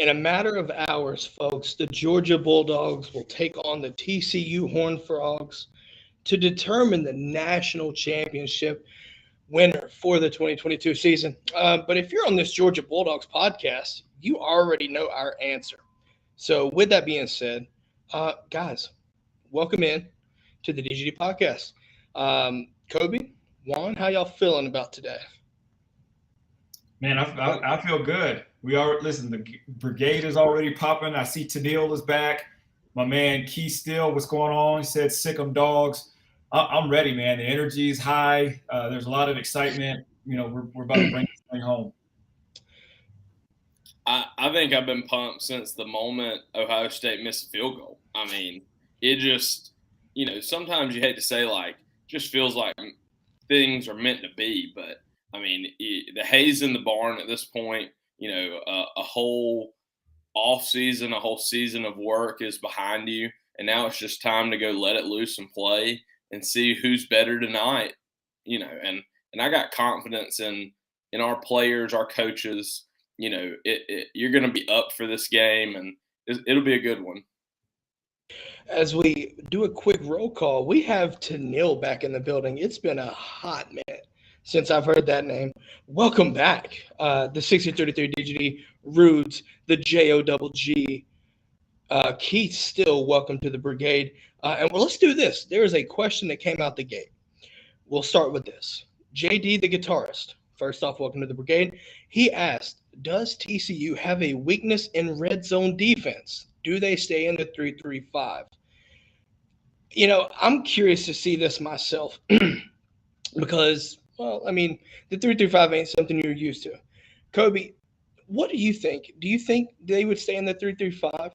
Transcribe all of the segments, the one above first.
In a matter of hours, folks, the Georgia Bulldogs will take on the TCU Horned Frogs to determine the national championship winner for the 2022 season. But if you're on this Georgia Bulldogs podcast, you already know our answer. So, with that being said, guys, welcome in to the DGD podcast. Kobe, Juan, how y'all feeling about today? Man, I feel good. We are listen. The brigade is already popping. I see Tennille is back. My man Keith Steele, what's going on? He said, "Sick 'em dogs." I'm ready, man. The energy is high. There's a lot of excitement. We're about to bring this thing home. I think I've been pumped since the moment Ohio State missed a field goal. I mean, it just, sometimes you hate to say, just feels like things are meant to be. But, I mean, the hay's in the barn at this point. A whole off season, a whole season of work is behind you. And now it's just time to go let it loose and play and see who's better tonight. And I got confidence in our players, our coaches. You're going to be up for this game, and it'll be a good one. As we do a quick roll call, we have Tennille back in the building. It's been a hot minute since I've heard that name. Welcome back. The 6033 DGD Rudes, the JOGG. Keith Still, welcome to the brigade. Let's do this. There is a question that came out the gate. We'll start with this. JD, the guitarist. First off, welcome to the brigade. He asked, does TCU have a weakness in red zone defense? Do they stay in the 3-3-5? I'm curious to see this myself because, the 3-3-5 ain't something you're used to. Kobe, what do you think? Do you think they would stay in the 3-3-5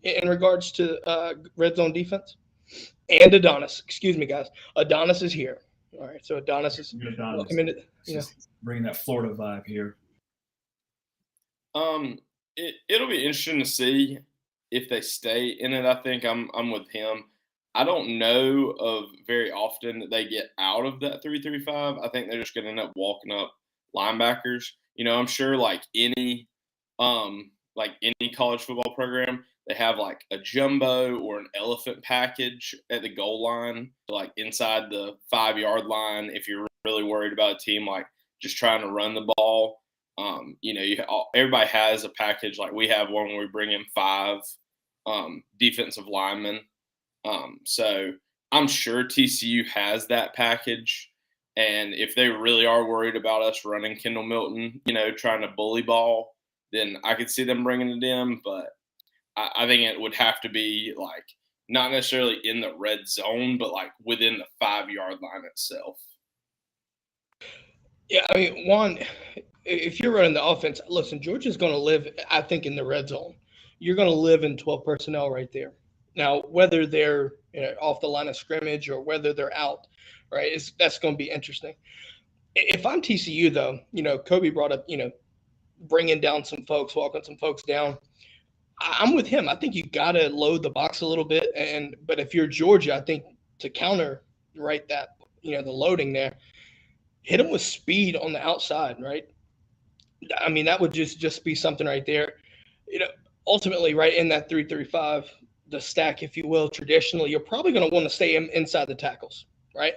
in regards to red zone defense? And Adonis, excuse me, guys. Adonis is here. All right, so Adonis is welcome into bringing that Florida vibe here. It'll be interesting to see if they stay in it. I think I'm with him. I don't know of very often that they get out of that 3-3-5. I think they're just going to end up walking up linebackers. I'm sure like any college football program, they have like a jumbo or an elephant package at the goal line, like inside the 5-yard line. If you're really worried about a team like just trying to run the ball, everybody has a package. Like we have one where we bring in 5 defensive linemen. So I'm sure TCU has that package. And if they really are worried about us running Kendall Milton, trying to bully ball, then I could see them bringing it in. But I think it would have to be like not necessarily in the red zone, but like within the 5-yard line itself. Yeah, Juan, if you're running the offense, listen, Georgia's going to live, I think, in the red zone. You're going to live in 12 personnel right there. Now, whether they're off the line of scrimmage or whether they're out, right, that's going to be interesting. If I'm TCU, though, Kobe brought up, bringing down some folks, walking some folks down. I'm with him. I think you got to load the box a little bit. But if you're Georgia, I think to counter that, the loading there, hit them with speed on the outside, right? That would just be something right there. Ultimately, right in that 3-3-5, the stack, if you will, traditionally, you're probably going to want to stay inside the tackles, right?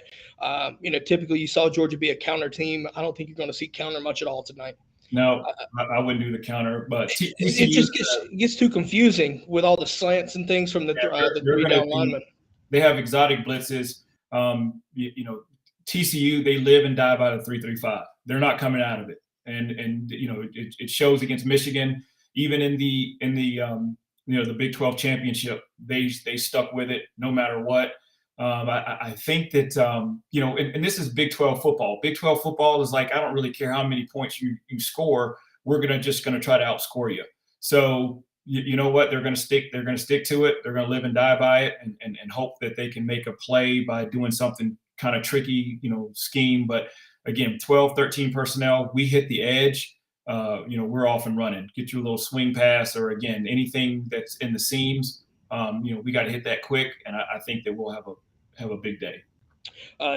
Typically you saw Georgia be a counter team. I don't think you're going to see counter much at all tonight. No, I wouldn't do the counter, but it just gets too confusing with all the slants and things from the 3-down linemen. They have exotic blitzes. TCU, they live and die by the 3-3-5. They're not coming out of it, and it shows against Michigan. Even in the the Big 12 championship, they stuck with it no matter what. I think that, and this is Big 12 football. Big 12 football is like, I don't really care how many points you score. We're going to try to outscore you. So, you know what? They're going to stick to it. They're going to live and die by it and hope that they can make a play by doing something kind of tricky, scheme. But again, 12, 13 personnel, we hit the edge. We're off and running. Get you a little swing pass or, again, anything that's in the seams. We got to hit that quick, and I think that we'll have a big day.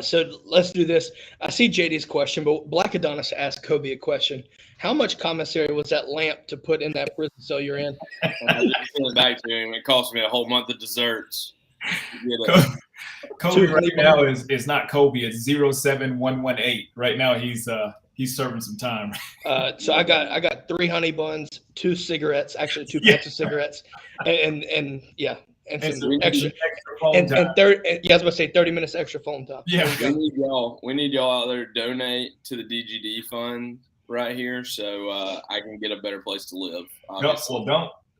So let's do this. I see JD's question, but Black Adonis asked Kobe a question. How much commissary was that lamp to put in that prison cell you're in? I just sent it back to him. It cost me a whole month of desserts. To get it. Kobe right now is not Kobe. It's 07118. Right now he's serving some time. So I got 3 honey buns, 2 cigarettes, actually 2 packs of cigarettes, and some extra phone and time. 30. Yeah, I was about to say 30 minutes extra phone time. Yeah, We need y'all out there to donate to the DGD fund right here, so I can get a better place to live.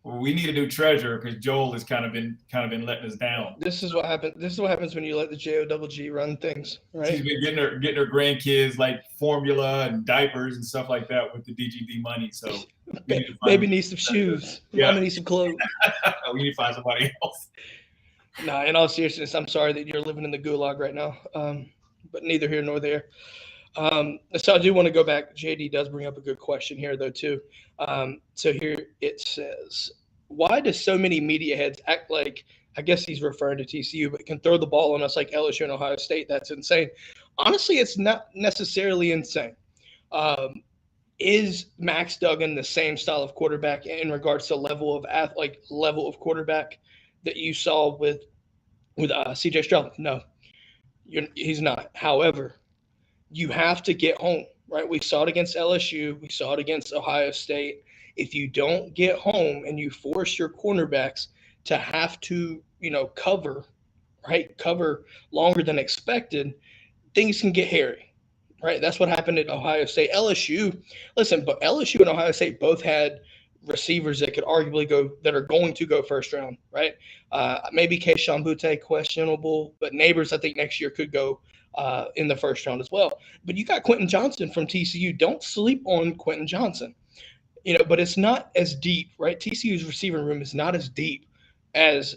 We need a new treasurer because Joel has kind of been letting us down. This is what happens. This is what happens when you let the JOGG run things, right? She's been getting her grandkids like formula and diapers and stuff like that with the DGD money. So baby needs some shoes. Yeah. Mama needs some clothes. We need to find somebody else. No, in all seriousness, I'm sorry that you're living in the gulag right now. But neither here nor there. So I do want to go back. JD does bring up a good question here, though, too. So here it says, why do so many media heads act like, I guess he's referring to TCU, but can throw the ball on us like LSU and Ohio State? That's insane. Honestly, it's not necessarily insane. Is Max Duggan the same style of quarterback in regards to level of quarterback that you saw with CJ Stroud? No, he's not. However, you have to get home, right? We saw it against LSU. We saw it against Ohio State. If you don't get home and you force your cornerbacks to have to, cover longer than expected, things can get hairy, right? That's what happened at Ohio State. But LSU and Ohio State both had receivers that could arguably that are going to go first round, right? Maybe Keishawn Butte questionable, but Neighbors, I think next year could go in the first round as well. But you got Quentin Johnson from TCU. Don't sleep on Quentin Johnson. But it's not as deep, right? TCU's receiving room is not as deep as,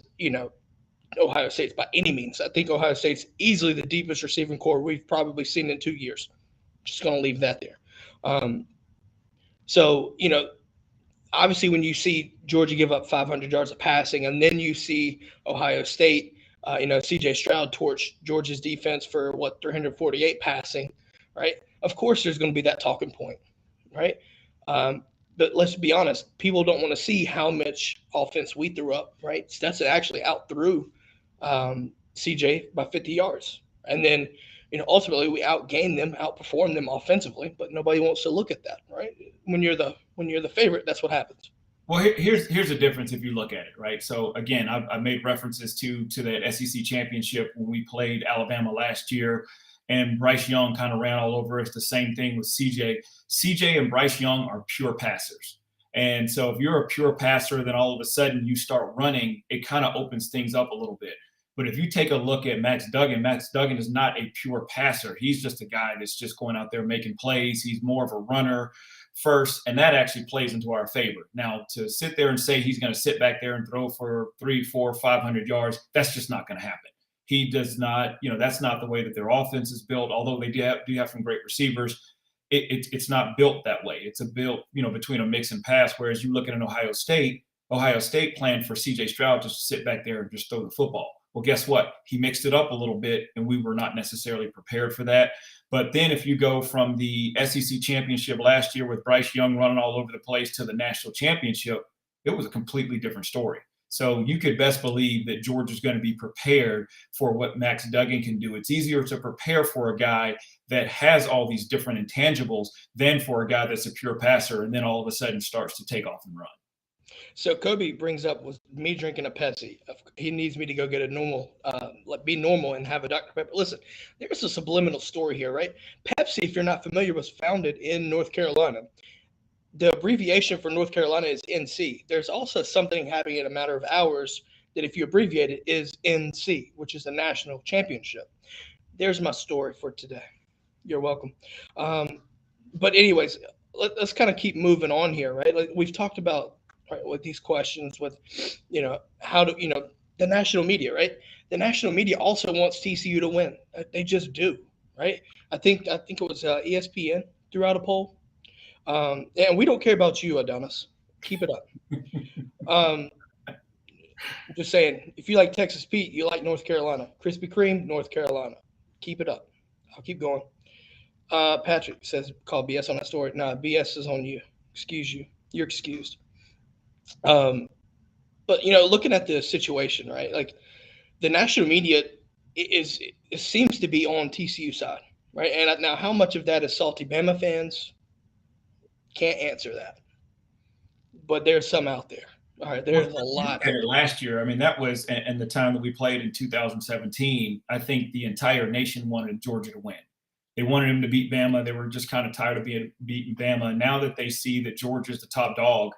Ohio State's by any means. I think Ohio State's easily the deepest receiving core we've probably seen in 2 years. Just going to leave that there. Obviously when you see Georgia give up 500 yards of passing and then you see Ohio State, CJ Stroud torch Georgia's defense for 348 passing, right? Of course there's going to be that talking point, right? But let's be honest, people don't want to see how much offense we threw up, right? Stetson actually outthrew CJ by 50 yards. And then, ultimately we outgained them, outperformed them offensively, but nobody wants to look at that, right? When you're the favorite, that's what happens. Well, here's the difference if you look at it, right? So again, I made references to that SEC championship when we played Alabama last year, and Bryce Young kind of ran all over us. The same thing with CJ. CJ and Bryce Young are pure passers. And so if you're a pure passer, then all of a sudden you start running, it kind of opens things up a little bit. But if you take a look at Max Duggan is not a pure passer. He's just a guy that's just going out there making plays. He's more of a runner first, and that actually plays into our favor. Now, to sit there and say he's going to sit back there and throw for 300, 400, 500 yards, that's just not going to happen. He does not, that's not the way that their offense is built. Although they do have some great receivers, it's not built that way. It's built, between a mix and pass. Whereas you look at an Ohio State planned for CJ Stroud just to sit back there and just throw the football. Well, guess what? He mixed it up a little bit, and we were not necessarily prepared for that. But then if you go from the SEC championship last year with Bryce Young running all over the place to the national championship, it was a completely different story. So you could best believe that Georgia's going to be prepared for what Max Duggan can do. It's easier to prepare for a guy that has all these different intangibles than for a guy that's a pure passer and then all of a sudden starts to take off and run. So Kobe brings up was me drinking a Pepsi. He needs me to go get a normal, be normal and have a Dr. Pepper. Listen, there's a subliminal story here, right? Pepsi, if you're not familiar, was founded in North Carolina. The abbreviation for North Carolina is NC. There's also something happening in a matter of hours that if you abbreviate it is NC, which is the national championship. There's my story for today. You're welcome. But anyways, let's kind of keep moving on here, right? Like we've talked about, right, with these questions with, how do, the national media, right? The national media also wants TCU to win. They just do, right? I think it was ESPN threw out a poll. And we don't care about you, Adonis. Keep it up. Just saying, if you like Texas Pete, you like North Carolina. Krispy Kreme, North Carolina. Keep it up. I'll keep going. Patrick says, call BS on that story. Nah, BS is on you. Excuse you. You're excused. But, looking at the situation, right, like the national media it seems to be on TCU side, right? And now how much of that is salty Bama fans? Can't answer that. But there's some out there. All right, there's a lot. Last year, I mean, that was, and the time that we played in 2017, I think the entire nation wanted Georgia to win. They wanted him to beat Bama. They were just kind of tired of beating Bama. Now that they see that Georgia's the top dog,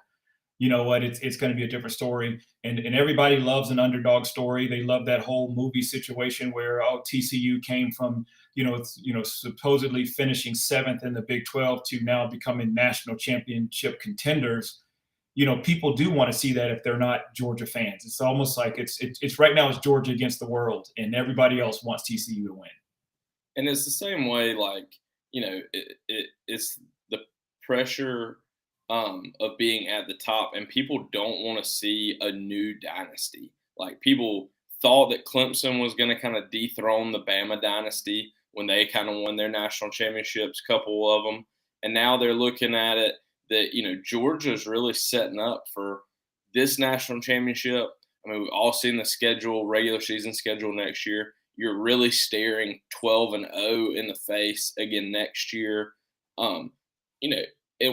you know what? It's going to be a different story. And everybody loves an underdog story. They love that whole movie situation where TCU came from supposedly finishing 7th in the Big 12 to now becoming national championship contenders. People do want to see that if they're not Georgia fans. It's almost like it's right now it's Georgia against the world, and everybody else wants TCU to win. And it's the same way, like, it's the pressure of being at the top, and people don't want to see a new dynasty. Like, people thought that Clemson was going to kind of dethrone the Bama dynasty when they kind of won their national championships, a couple of them. And now they're looking at it that, Georgia's really setting up for this national championship. I mean, we've all seen the schedule, regular season schedule next year. You're really staring 12-0 in the face again next year. And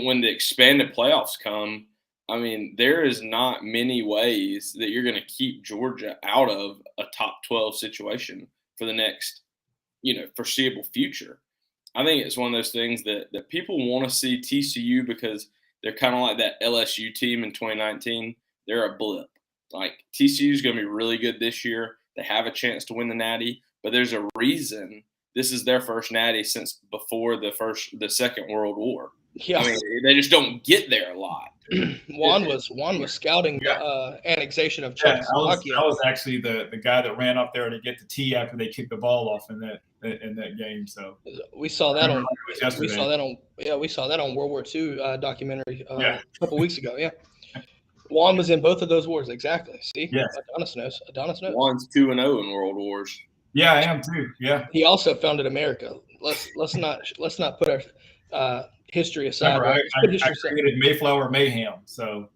when the expanded playoffs come, I mean, there is not many ways that you're going to keep Georgia out of a top 12 situation for the next, foreseeable future. I think it's one of those things that people want to see TCU because they're kind of like that LSU team in 2019. They're a blip. Like, TCU is going to be really good this year. They have a chance to win the Natty, but there's a reason this is their first Natty since before the Second World War. Yeah, I mean, they just don't get there a lot. Juan was scouting the annexation of Czechoslovakia. I was actually the guy that ran up there to get the tee after they kicked the ball off in that game. So we saw that on World War II documentary a couple weeks ago. Yeah, Juan was in both of those wars. Exactly. See, yes. Adonis knows. Juan's 2-0 in World Wars. Yeah, I am too. Yeah. He also founded America. Let's not put our history aside. Remember, I created Mayflower Mayhem. So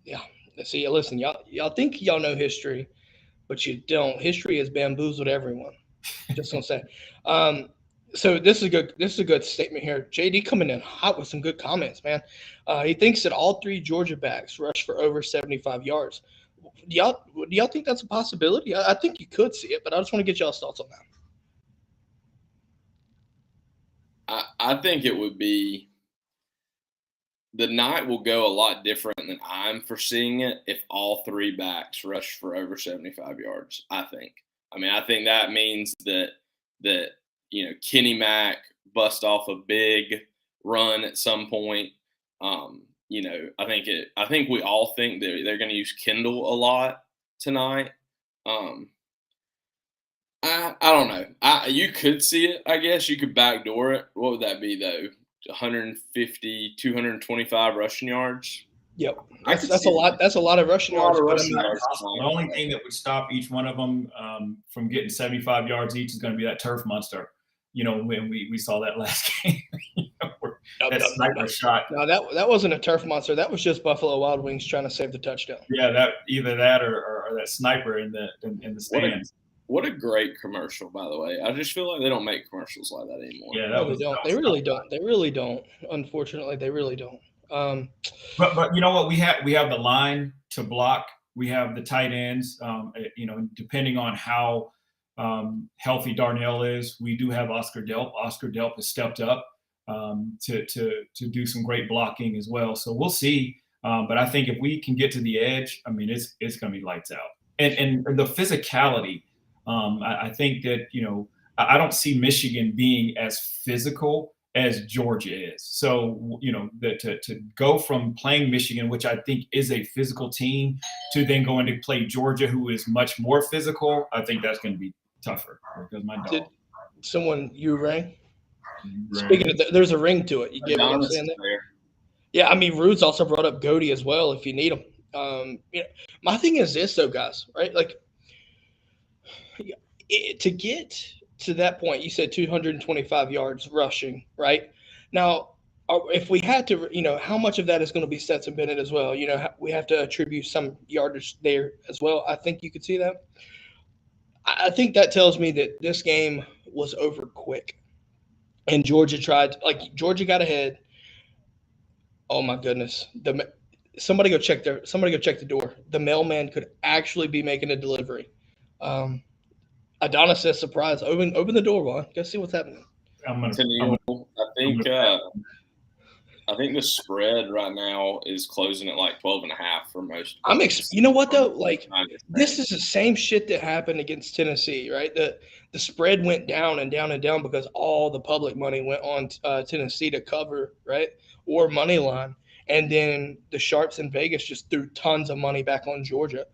yeah. See, listen, y'all think y'all know history, but you don't. History has bamboozled everyone. Just gonna say. So this is a good statement here. JD coming in hot with some good comments, man. He thinks that all 3 Georgia backs rush for over 75 yards. Do y'all think that's a possibility? I think you could see it, but I just want to get y'all's thoughts on that. I think it would be – the night will go a lot different than I'm foreseeing it if all 3 backs rush for over 75 yards, I think. I mean, I think that means that Kenny Mack bust off a big run at some point. I think we all think that they're going to use Kendall a lot tonight. I don't know. You could see it, I guess. You could backdoor it. What would that be, though? 150, 225 rushing yards? Yep. That's a lot. That's a lot of rushing yards. The only thing that would stop each one of them from getting 75 yards each is going to be that turf monster. When we saw that last game. That sniper shot. No, that wasn't a turf monster. That was just Buffalo Wild Wings trying to save the touchdown. Yeah, either that or that sniper in the stands. What a great commercial, by the way. I just feel like they don't make commercials like that anymore. Yeah, they don't. They really don't. They really don't. Unfortunately, they really don't. But you know what? We have the line to block. We have the tight ends. Depending on how healthy Darnell is, we do have Oscar Delp. Oscar Delp has stepped up to do some great blocking as well. So we'll see. But I think if we can get to the edge, I mean, it's going to be lights out. And the physicality, I think that, I don't see Michigan being as physical as Georgia is. So, to go from playing Michigan, which I think is a physical team, to then going to play Georgia, who is much more physical, I think that's going to be tougher. Because my dog. You rang? Speaking of there's a ring to it. You get what I'm saying there? Yeah, I mean, Rude's also brought up Goody as well if you need him. My thing is this, though, guys, right? Like, to get to that point, you said 225 yards rushing, right? Now, if we had to, how much of that is going to be Stetson Bennett as well? We have to attribute some yardage there as well. I think you could see that. I think that tells me that this game was over quick, and Georgia Georgia got ahead. Oh my goodness! Somebody go check the door. The mailman could actually be making a delivery. Adonis says, "Surprise! Open the door, Vaughn. Go see what's happening." I think the spread right now is closing at like 12.5 for most. You know what though? Like, this is the same shit that happened against Tennessee, right? The spread went down and down and down because all the public money went on Tennessee to cover, right, or money line, and then the sharps in Vegas just threw tons of money back on Georgia.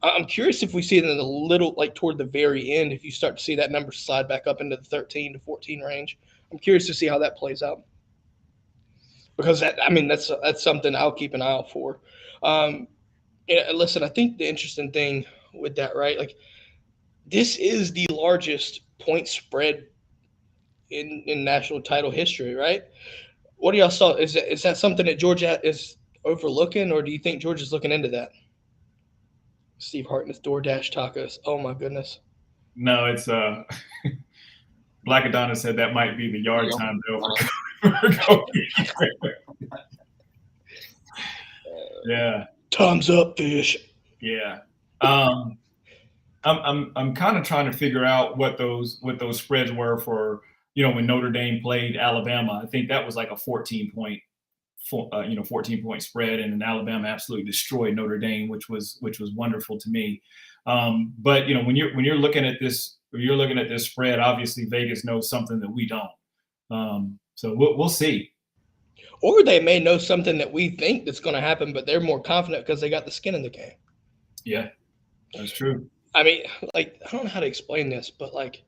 I'm curious if we see it in a little, like toward the very end, if you start to see that number slide back up into the 13 to 14 range. I'm curious to see how that plays out. Because that's something I'll keep an eye out for. Listen, I think the interesting thing with that, right? Like, this is the largest point spread in national title history, right? What do y'all saw? Is that something that Georgia is overlooking, or do you think Georgia's looking into that? Steve Hartnett's DoorDash tacos. Oh my goodness. No, it's Black Adonis said that might be the yard time bill. Yeah. Time's up, fish. Yeah. I'm kind of trying to figure out what those spreads were for, when Notre Dame played Alabama. I think that was like a 14-point spread, and then Alabama absolutely destroyed Notre Dame, which was wonderful to me. But when you're looking at this spread, obviously Vegas knows something that we don't. So we'll see. Or they may know something that we think that's going to happen, but they're more confident because they got the skin in the game. Yeah, that's true. I mean, like, I don't know how to explain this, but like,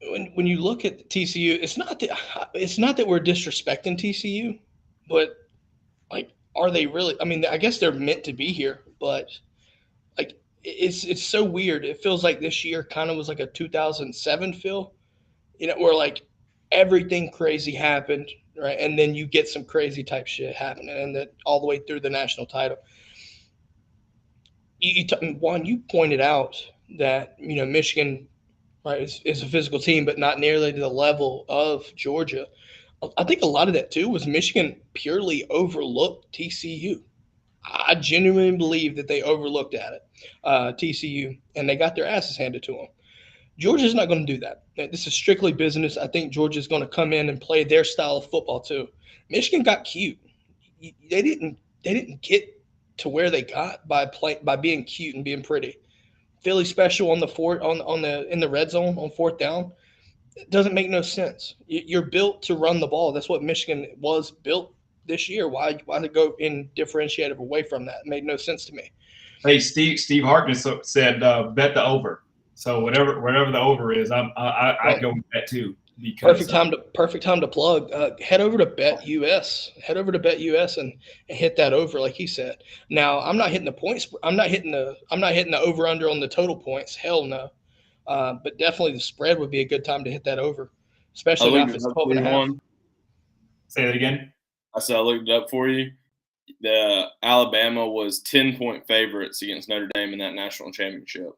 when you look at TCU, it's not that we're disrespecting TCU, but like, are they really? I mean, I guess they're meant to be here, but like, it's so weird. It feels like this year kind of was like a 2007 feel, where like everything crazy happened, right? And then you get some crazy type shit happening, and that all the way through the national title. Juan, you pointed out that Michigan, right, is a physical team, but not nearly to the level of Georgia. I think a lot of that too was Michigan purely overlooked TCU. I genuinely believe that they overlooked TCU, and they got their asses handed to them. Georgia's not going to do that. This is strictly business. I think Georgia's going to come in and play their style of football too. Michigan got cute. They didn't get to where they got by being cute and being pretty. Philly special in the red zone on fourth down. It doesn't make no sense. You're built to run the ball. That's what Michigan was built this year. Why to go and differentiate away from that? It made no sense to me. Hey, Steve Hartnett said bet the over. So whatever the over is, I go with that too. Perfect time to plug. Head over to BetUS. Head over to BetUS and hit that over, like he said. Now, I'm not hitting the points. I'm not hitting the over under on the total points. Hell no. But definitely the spread would be a good time to hit that over, especially if it's 12.5. Say that again. I said I looked it up for you. The Alabama was 10-point favorites against Notre Dame in that national championship.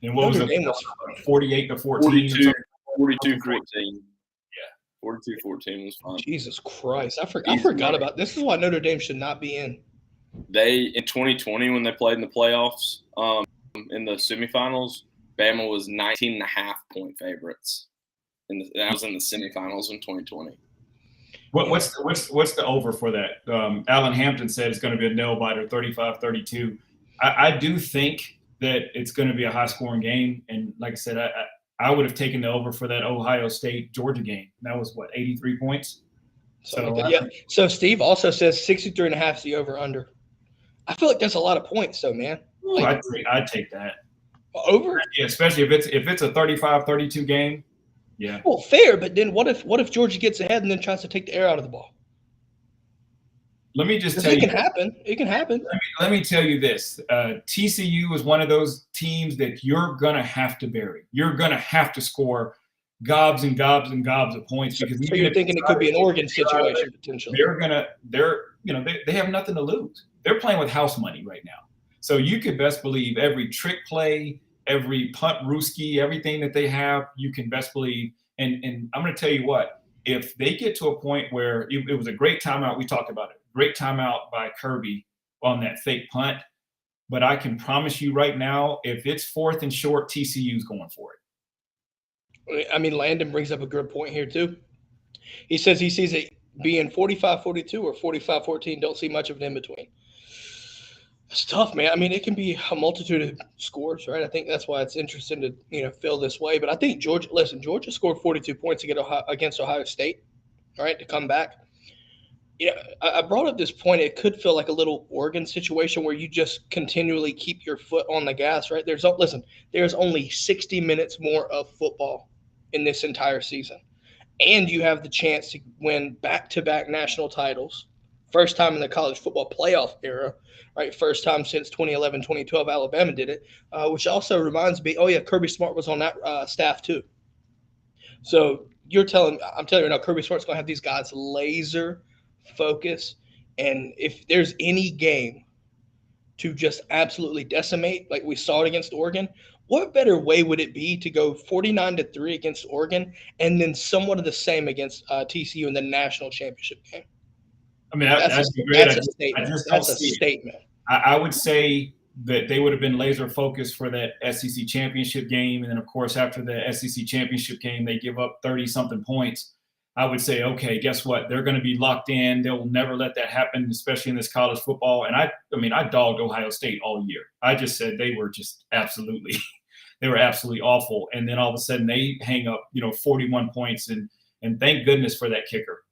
And what Notre was Dame it? 48-14. 42-14. Yeah, 42-14 was fun. Jesus Christ. I forgot about this. Is why Notre Dame should not be in. In 2020, when they played in the playoffs, in the semifinals, Bama was 19.5-point favorites. That was in the semifinals in 2020. What's the over for that? Alan Hampton said it's going to be a nail biter, 35-32. I do think that it's going to be a high-scoring game, and like I said, I would have taken the over for that Ohio State-Georgia game. That was, 83 points? So Steve also says 63.5 is the over-under. I feel like that's a lot of points, though, man. I'd take that. Over? Yeah, especially if it's a 35-32 game. Yeah. Well, fair, but then what if Georgia gets ahead and then tries to take the air out of the ball? let me just 'Cause tell it you. can happen. It can happen. Let me tell you this. TCU is one of those teams that you're going to have to bury. You're going to have to score gobs and gobs and gobs of points because So even you're if thinking it could be an Oregon situation potentially. they have nothing to lose. They're playing with house money right now. So you could best believe every trick play, every punt rooski, everything that they have, you can best believe. And I'm going to tell you what, if they get to a point where it was a great timeout, we talked about it, great timeout by Kirby on that fake punt. But I can promise you right now, if it's 4th and short, TCU's going for it. I mean, Landon brings up a good point here too. He says he sees it being 45-42 or 45-14. Don't see much of an in between. It's tough, man. I mean, it can be a multitude of scores, right? I think that's why it's interesting to feel this way. But I think Georgia scored 42 points against Ohio State, all right, to come back. I brought up this point. It could feel like a little Oregon situation where you just continually keep your foot on the gas, right? There's only 60 minutes more of football in this entire season. And you have the chance to win back-to-back national titles. First time in the college football playoff era, right? First time since 2011, 2012, Alabama did it, which also reminds me, Kirby Smart was on that staff too. So I'm telling you right now, Kirby Smart's going to have these guys laser focus. And if there's any game to just absolutely decimate, like we saw it against Oregon, what better way would it be to go 49-3 against Oregon and then somewhat of the same against TCU in the national championship game? I mean, that'd be great. That's a statement. That's a statement. I would say that they would have been laser focused for that SEC championship game. And then, of course, after the SEC championship game, they give up 30-something points. I would say, okay, guess what? They're going to be locked in. They will never let that happen, especially in this college football. And I dogged Ohio State all year. I just said they were just absolutely awful. And then all of a sudden they hang up, 41 points. And thank goodness for that kicker.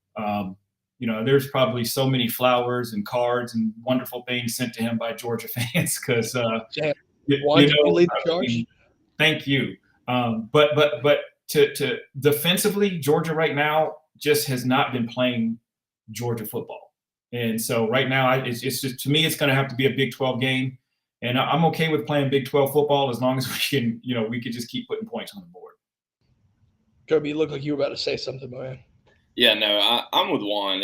There's probably so many flowers and cards and wonderful things sent to him by Georgia fans because, you lead the charge. Thank you. But to defensively, Georgia right now just has not been playing Georgia football. And so right now, it's just, to me, it's going to have to be a Big 12 game. And I'm okay with playing Big 12 football as long as we can just keep putting points on the board. Kirby, you look like you were about to say something, man. Yeah, no, I'm with Juan.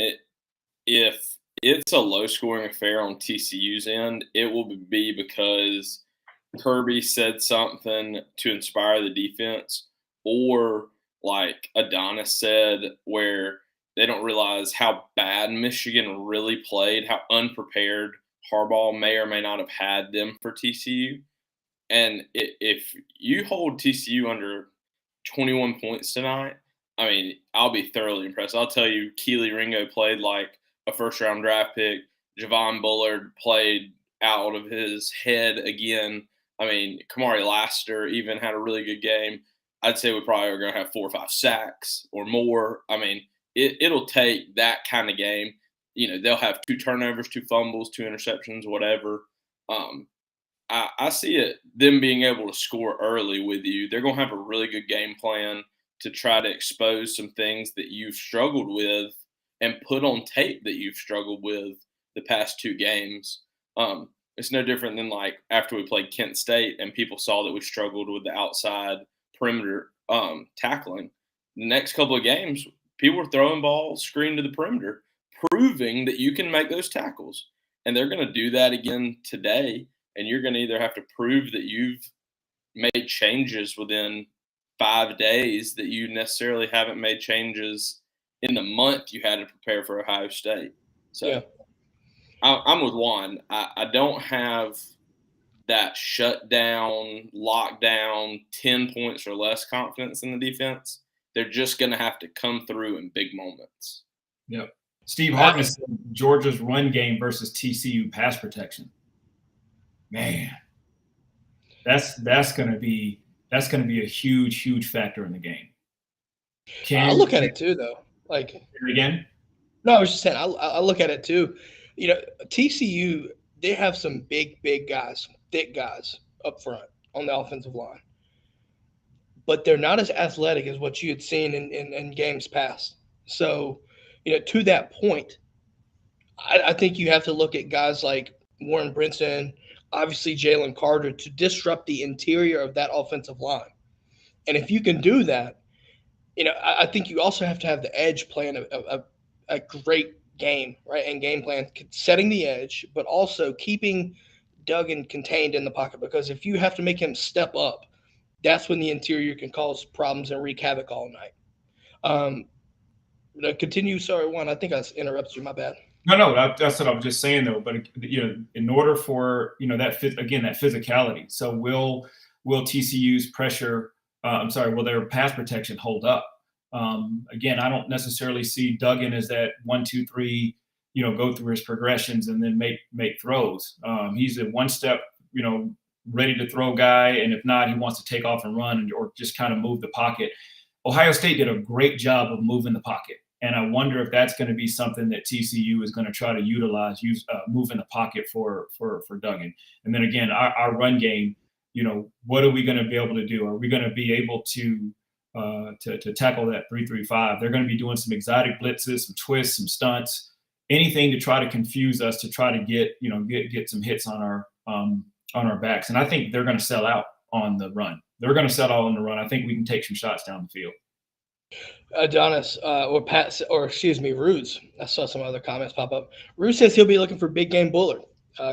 If it's a low-scoring affair on TCU's end, it will be because Kirby said something to inspire the defense, or like Adonis said, where they don't realize how bad Michigan really played, how unprepared Harbaugh may or may not have had them for TCU. And if you hold TCU under 21 points tonight, I mean, I'll be thoroughly impressed. I'll tell you, Keely Ringo played like a first-round draft pick. Javon Bullard played out of his head again. I mean, Kamari Laster even had a really good game. I'd say we probably are going to have 4 or 5 sacks or more. I mean, it'll take that kind of game. They'll have 2 turnovers, 2 fumbles, 2 interceptions, whatever. I see it, them being able to score early with you. They're going to have a really good game plan to try to expose some things that you've struggled with and put on tape that you've struggled with the past 2 games. It's no different than like after we played Kent State and people saw that we struggled with the outside perimeter tackling. The next couple of games, people were throwing balls screen to the perimeter, proving that you can make those tackles. And they're going to do that again today. And you're going to either have to prove that you've made changes within 5 days that you necessarily haven't made changes in the month you had to prepare for Ohio State. So yeah. I'm with Juan. I don't have that shutdown, lockdown, 10 points or less confidence in the defense. They're just going to have to come through in big moments. Yep. Steve Hartness said Georgia's run game versus TCU pass protection. Man, that's going to be a huge factor in the game. I look at it too, though. Like again? No, I was just saying I look at it too. TCU, they have some big guys, thick guys up front on the offensive line, but they're not as athletic as what you had seen in games past. So, to that point, I think you have to look at guys like Warren Brinson, obviously Jalen Carter, to disrupt the interior of that offensive line. And if you can do that, I think you also have to have the edge playing a great game, right? And game plan, setting the edge, but also keeping Duggan contained in the pocket. Because if you have to make him step up, that's when the interior can cause problems and wreak havoc all night. Continue. Sorry, Juan. I think I interrupted you. My bad. No, that's what I'm just saying though. But in order for that physicality. So will TCU's pressure? Will their pass protection hold up? Again, I don't necessarily see Duggan as that 1, 2, 3. Go through his progressions and then make throws. He's a one step, ready to throw guy, and if not, he wants to take off and run or just kind of move the pocket. Ohio State did a great job of moving the pocket. And I wonder if that's going to be something that TCU is going to try to utilize, move in the pocket for Duggan. And then again, our run game, what are we going to be able to do? Are we going to be able to tackle that 3-3-5? They're going to be doing some exotic blitzes, some twists, some stunts, anything to try to confuse us, to try to get some hits on our backs. And I think they're going to sell out on the run. They're going to sell out on the run. I think we can take some shots down the field. Adonis Ruse. I saw some other comments pop up. Ruse says he'll be looking for big game Bullard.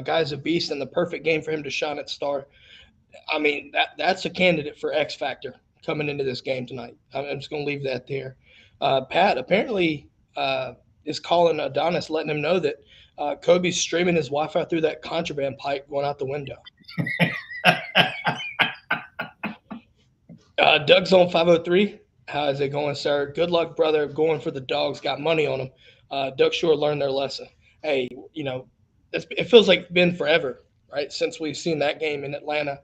Guy's a beast and the perfect game for him to shine at star. I mean, that's a candidate for X Factor coming into this game tonight. I'm just going to leave that there. Pat apparently is calling Adonis, letting him know that Kobe's streaming his Wi-Fi through that contraband pipe going out the window. Doug's on 503. How is it going, sir? Good luck, brother. Going for the Dogs. Got money on them. Doug Shore learned their lesson. Hey, it feels like it's been forever, right, since we've seen that game in Atlanta.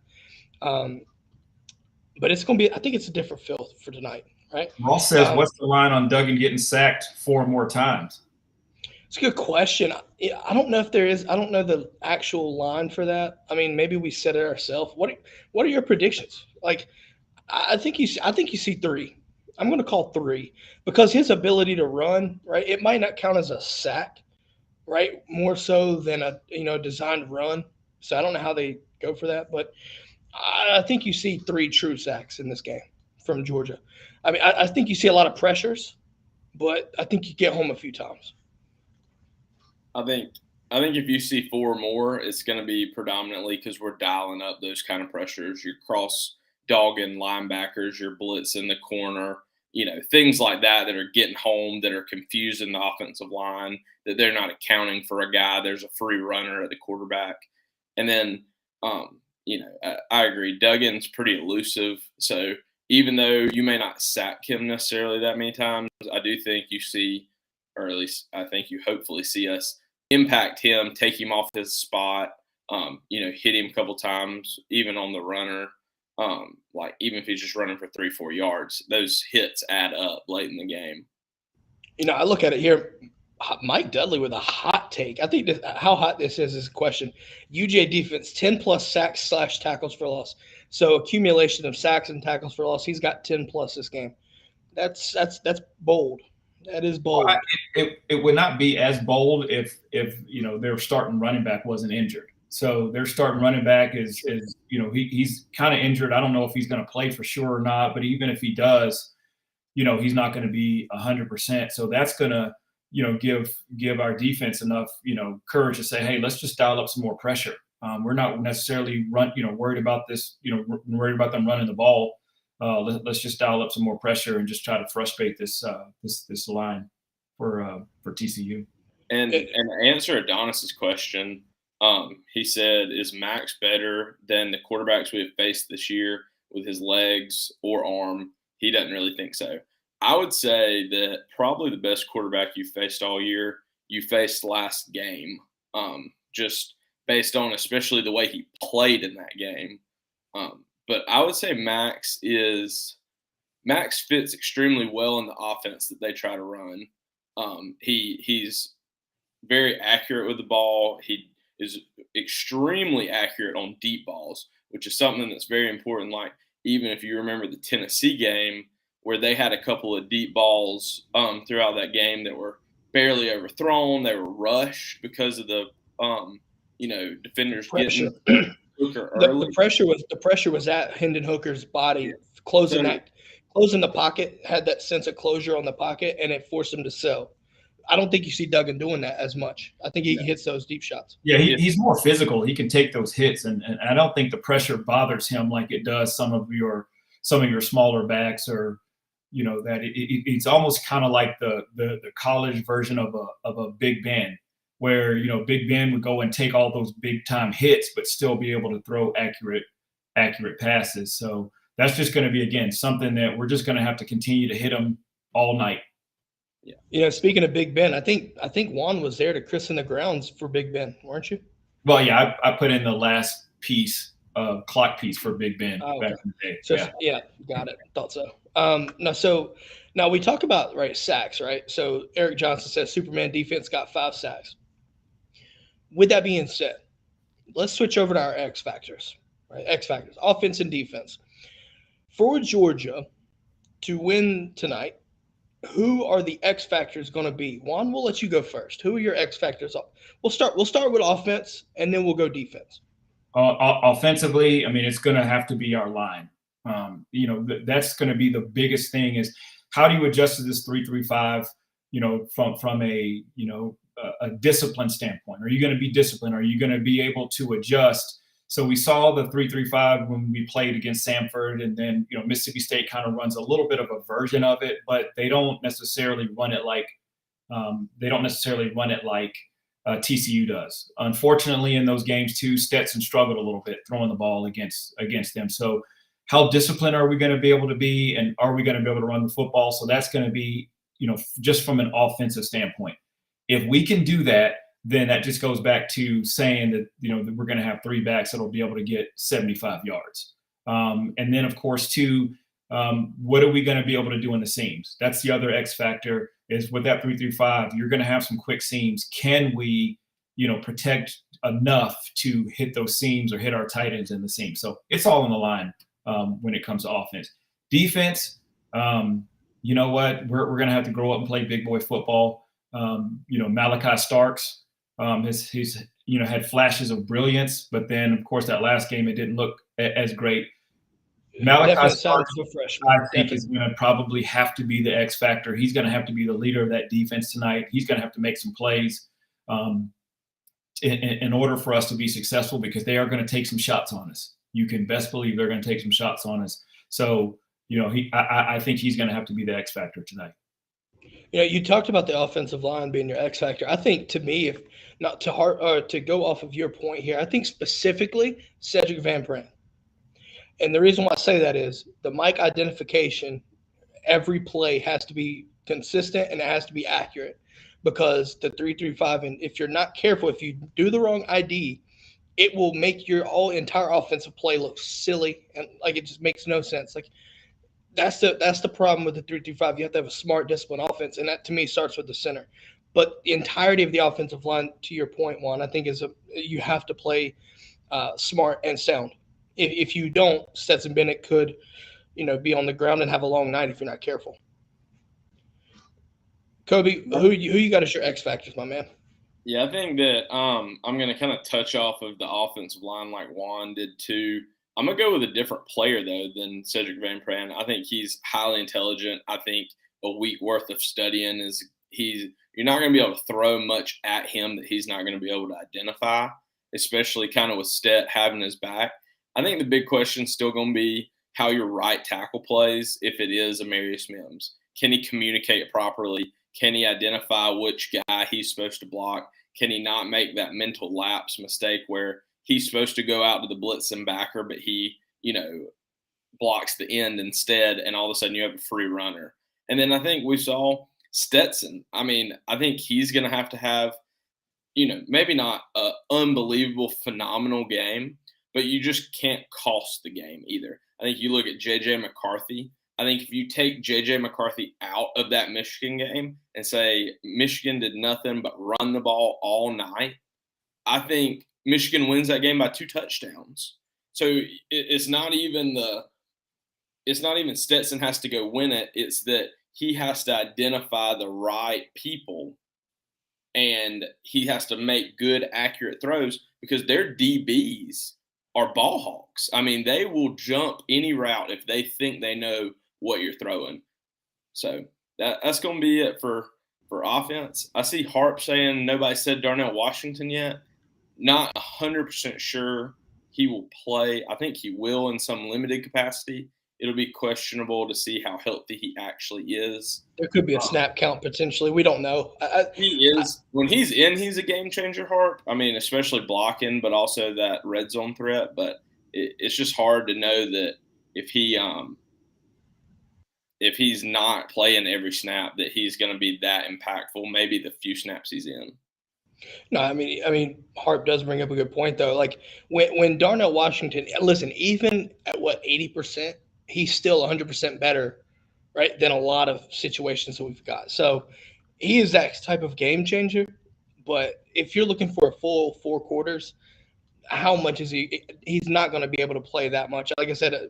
But it's going to be – I think it's a different feel for tonight, right? Ross says, what's the line on Duggan getting sacked 4 more times? It's a good question. I don't know if there is – I don't know the actual line for that. I mean, maybe we said it ourselves. What are your predictions? Like, I think you see 3. I'm going to call 3 because his ability to run, right, it might not count as a sack, right, more so than a designed run. So I don't know how they go for that, but I think you see 3 true sacks in this game from Georgia. I mean, I think you see a lot of pressures, but I think you get home a few times. I think if you see 4 more, it's going to be predominantly because we're dialing up those kind of pressures. Your cross dogging linebackers, your blitz in the corner, things like that are getting home, that are confusing the offensive line, that they're not accounting for a guy. There's a free runner at the quarterback. And then, I agree. Duggan's pretty elusive. So even though you may not sack him necessarily that many times, I do think you see, or at least I think you hopefully see us impact him, take him off his spot, hit him a couple times, even on the runner. Even if he's just running for 3-4 yards, those hits add up late in the game. I look at it here. Mike Dudley with a hot take. I think how hot this is a question. UJ defense, 10+ sacks / tackles for loss. So accumulation of sacks and tackles for loss. He's got 10+ this game. That's bold. That is bold. Well, it would not be as bold if their starting running back wasn't injured. So their starting running back is he's kind of injured. I don't know if he's going to play for sure or not, but even if he does, he's not going to be 100%. So that's going to, give our defense enough, courage to say, hey, let's just dial up some more pressure. We're not necessarily worried about this, worried about them running the ball. Let's just dial up some more pressure and just try to frustrate this line for TCU. And to answer Adonis's question, he said, is Max better than the quarterbacks we have faced this year with his legs or arm? He doesn't really think so. I would say that probably the best quarterback you faced all year, you faced last game, just based on especially the way he played in that game. But I would say Max fits extremely well in the offense that they try to run. He's very accurate with the ball. He is extremely accurate on deep balls, which is something that's very important. Like, even if you remember the Tennessee game where they had a couple of deep balls throughout that game that were barely overthrown. They were rushed because of the defenders Pressure. getting Hooker The, early. the pressure was at Hendon Hooker's body, Yeah. closing the pocket, had that sense of closure on the pocket, and it forced him to sell. I don't think you see Duggan doing that as much. I think he hits those deep shots. Yeah, he's more physical. He can take those hits, and I don't think the pressure bothers him like it does some of your smaller backs, or that it's almost kind of like the college version of a Big Ben, where Big Ben would go and take all those big time hits, but still be able to throw accurate passes. So that's just going to be, again, something that we're just going to have to continue to hit him all night. Yeah. Speaking of Big Ben, I think Juan was there to christen the grounds for Big Ben, weren't you? Well, yeah, I put in the last piece, clock piece for Big Ben back in the day. So got it. Thought so. Now we talk about sacks, right? So Eric Johnson says Superman defense got 5 sacks. With that being said, let's switch over to our X factors, right? X factors, offense and defense. For Georgia to win tonight, who are the X factors going to be? Juan, we'll let you go first. Who are your X factors? We'll start with offense, and then we'll go defense. Offensively, I mean, it's going to have to be our line. That's going to be the biggest thing, is how do you adjust to this 3-3-5, from a discipline standpoint? Are you going to be disciplined? Are you going to be able to adjust? So we saw the 3-3-5 when we played against Samford, and then Mississippi State kind of runs a little bit of a version of it, but they don't necessarily run it like TCU does. Unfortunately, in those games too, Stetson struggled a little bit throwing the ball against them. So how disciplined are we going to be able to be, and are we going to be able to run the football? So that's going to be, just from an offensive standpoint. If we can do that, then that just goes back to saying that, that we're going to have 3 backs that'll be able to get 75 yards. And then, of course, too, what are we going to be able to do in the seams? That's the other X factor, is with that 3-3-5, you're going to have some quick seams. Can we, protect enough to hit those seams or hit our tight ends in the seam? So it's all on the line when it comes to offense. Defense, you know what? We're going to have to grow up and play big boy football. Malachi Starks, he's had flashes of brilliance, but then of course that last game it didn't look as great. Malachi Starks, I think, is going to probably have to be the X factor. He's going to have to be the leader of that defense tonight. He's going to have to make some plays in order for us to be successful, because they are going to take some shots on us. You can best believe they're going to take some shots on us. So, I think he's going to have to be the X factor tonight. You talked about the offensive line being your X factor. I think, to me, if not to go off of your point here, I think specifically Cedric Van Pran. And the reason why I say that is the mic identification, every play has to be consistent and it has to be accurate, because the 3-3-5, and if you're not careful, if you do the wrong ID, it will make your entire offensive play look silly, and it just makes no sense. That's the problem with the 3-3-5. You have to have a smart, disciplined offense, and that to me starts with the center. But the entirety of the offensive line, to your point, Juan, I think you have to play smart and sound. If you don't, Stetson Bennett could, be on the ground and have a long night if you're not careful. Kobe, who you got as your X factors, my man? Yeah, I think that I'm going to kind of touch off of the offensive line like Juan did too. I'm going to go with a different player, though, than Cedric Van Pran. I think he's highly intelligent. I think a week worth of studying you're not going to be able to throw much at him that he's not going to be able to identify, especially kind of with Stet having his back. I think the big question is still going to be how your right tackle plays if it is Amarius Mims. Can he communicate properly? Can he identify which guy he's supposed to block? Can he not make that mental lapse mistake where he's supposed to go out to the blitz and backer, but he, blocks the end instead, and all of a sudden you have a free runner? And then I think we saw Stetson. I mean, I think he's going to have, maybe not an unbelievable, phenomenal game, but you just can't cost the game either. I think you look at J.J. McCarthy. I think if you take J.J. McCarthy out of that Michigan game and say Michigan did nothing but run the ball all night, I think Michigan wins that game by 2 touchdowns. So it's not even Stetson has to go win it. It's that he has to identify the right people and he has to make good, accurate throws because their DBs are ball hawks. I mean, they will jump any route if they think they know what you're throwing. So that's going to be it for offense. I see Harp saying nobody said Darnell Washington yet. Not 100% sure he will play. I think he will in some limited capacity. It'll be questionable to see how healthy he actually is. There could be a snap count potentially. We don't know. He is. When he's in, he's a game changer, Harp. I mean, especially blocking, but also that red zone threat. But it's just hard to know that if he's not playing every snap, that he's going to be that impactful. Maybe the few snaps he's in. No, I mean, Harp does bring up a good point though. Like when Darnell Washington, listen, even at 80%, he's still 100% better, right, than a lot of situations that we've got. So he is that type of game changer. But if you're looking for a full 4 quarters, how much is he? He's not going to be able to play that much. Like I said,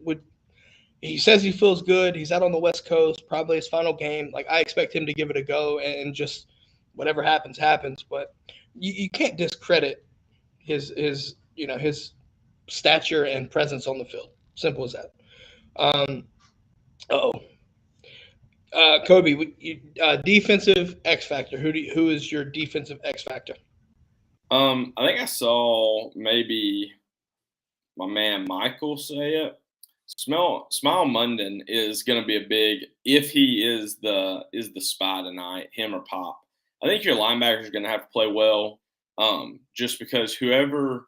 he says he feels good. He's out on the West Coast, probably his final game. Like I expect him to give it a go and just whatever happens, happens. But you can't discredit his stature and presence on the field. Simple as that. Kobe, defensive X factor. Who is your defensive X factor? I think I saw maybe my man Michael say it. Smile Munden is going to be a big, if he is the spy tonight, him or Pop. I think your linebackers are going to have to play well, just because whoever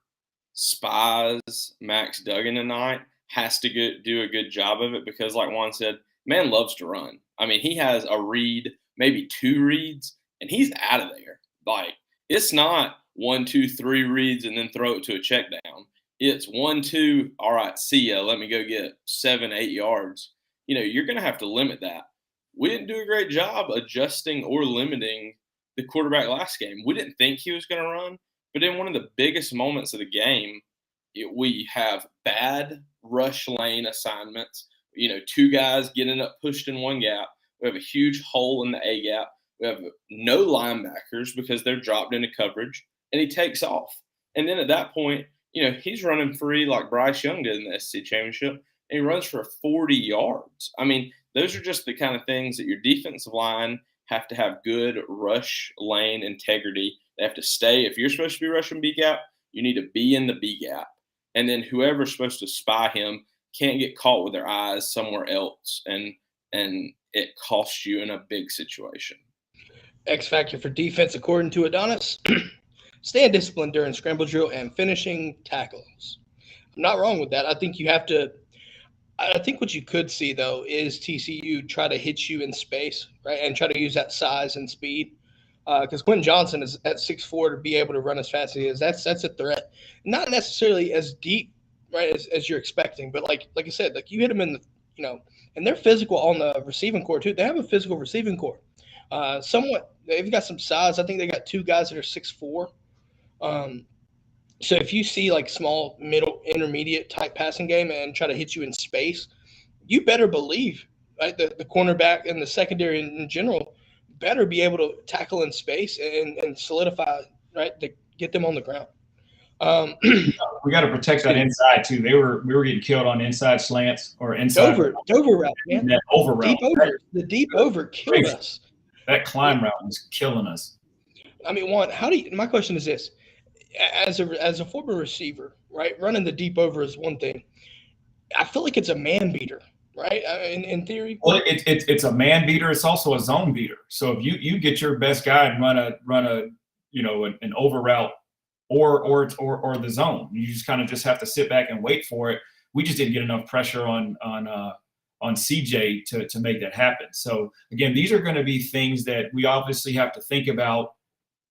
spies Max Duggan tonight has to do a good job of it because, like Juan said, man loves to run. I mean, he has a read, maybe 2 reads, and he's out of there. Like, it's not 1, 2, 3 reads and then throw it to a check down. It's 1, 2, all right, see ya. Let me go get 7, 8 yards. You're going to have to limit that. We didn't do a great job adjusting or limiting the quarterback last game. We didn't think he was going to run, but in one of the biggest moments of the game, we have bad rush lane assignments. 2 guys getting up pushed in one gap. We have a huge hole in the A gap. We have no linebackers because they're dropped into coverage, and he takes off. And then at that point, he's running free like Bryce Young did in the SEC championship, and he runs for 40 yards. I mean, those are just the kind of things that your defensive line have to have good rush lane integrity. They have to stay. If you're supposed to be rushing B gap, you need to be in the B gap. And then whoever's supposed to spy him can't get caught with their eyes somewhere else, and it costs you in a big situation. X factor for defense, according to Adonis, staying disciplined during scramble drill and finishing tackles. I'm not wrong with that. I think you have to. I think what you could see though is TCU try to hit you in space, right, and try to use that size and speed. Because Quentin Johnson is at 6'4" to be able to run as fast as he is. That's a threat. Not necessarily as deep, right, as you're expecting, but like I said, like you hit them in the, and they're physical on the receiving core too. They have a physical receiving core. Somewhat, they've got some size. I think they got 2 guys that are 6'4". So if you see like small, middle, intermediate type passing game and try to hit you in space, you better believe, right, the cornerback and the secondary in general better be able to tackle in space and solidify, right, to get them on the ground. We got to protect that inside too. We were getting killed on inside slants or inside Dover route, man. That over route. The deep over killed us. That climb route was killing us. I mean, my question is this: as a former receiver, right, running the deep over is one thing. I feel like it's a man beater, right? In theory. Well, it's a man beater. It's also a zone beater. So if you get your best guy and run a an over route or the zone, you just kind of just have to sit back and wait for it. We just didn't get enough pressure on CJ to make that happen. So again, these are going to be things that we obviously have to think about.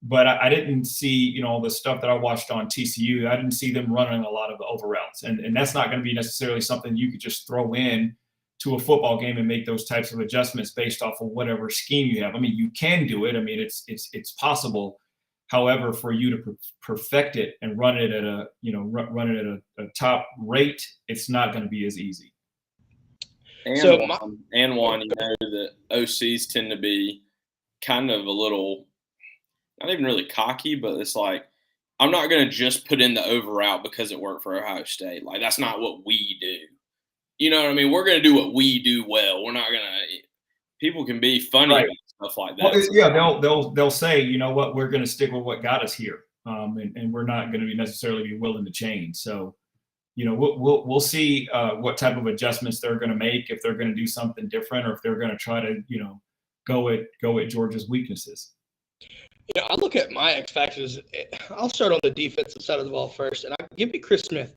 But I didn't see, the stuff that I watched on TCU. I didn't see them running a lot of the over routes, and that's not going to be necessarily something you could just throw in to a football game and make those types of adjustments based off of whatever scheme you have. I mean, you can do it. I mean, it's possible. However, for you to perfect it and run it at a top rate, it's not going to be as easy. And one, the OCs tend to be kind of a little. not even really cocky, but it's like, I'm not going to just put in the over route because it worked for Ohio State. Like, that's not what we do. You know what I mean? We're going to do what we do well. We're not going to – people can be funny Right. about stuff like that. Well, yeah, they'll say, you know what, we're going to stick with what got us here, and we're not going to be necessarily be willing to change. So, you know, we'll see what type of adjustments they're going to make, if they're going to do something different, or if they're going to try to, you know, go at Georgia's weaknesses. You know, I look at my X factors. I'll start on the defensive side of the ball first, and give me Chris Smith.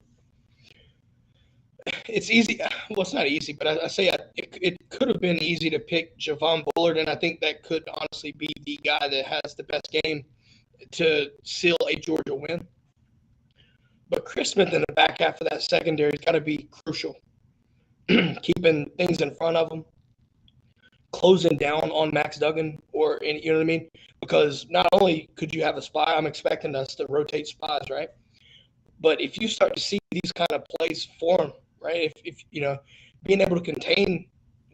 It's easy. Well, it's not easy, but I say it could have been easy to pick Javon Bullard, and I think that could honestly be the guy that has the best game to seal a Georgia win. But Chris Smith in the back half of that secondary has got to be crucial, keeping things in front of him, closing down on Max Duggan, you know what I mean? Because not only could you have a spy, I'm expecting us to rotate spies, right? But if you start to see these kind of plays form, right? If you know, being able to contain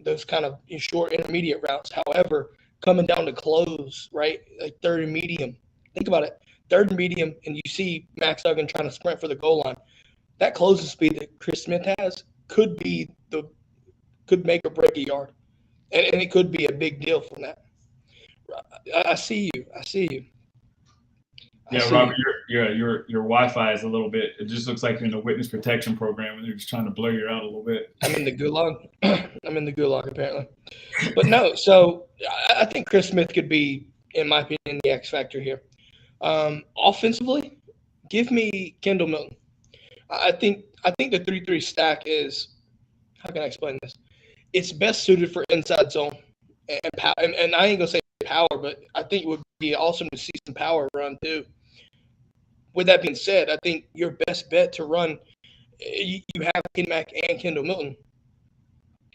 those kind of short intermediate routes, however, coming down to close, right? Like third and medium. Think about it. Third and medium, and you see Max Duggan trying to sprint for the goal line. That closing speed that Chris Smith has could make or break a yard. And it could be a big deal from that. I see you. Yeah, Robert, your Wi-Fi is a little bit. It just looks like you're in the witness protection program, and they're just trying to blur you out a little bit. I'm in the gulag. I'm in the gulag apparently. But no, so I think Chris Smith could be, in my opinion, the X factor here. Offensively, give me Kendall Milton. I think the 3-3 stack is, how can I explain this? It's best suited for inside zone and power. And I ain't gonna say power, but I think it would be awesome to see some power run too. With that being said, I think your best bet to run, you have Kenny Mack and Kendall Milton,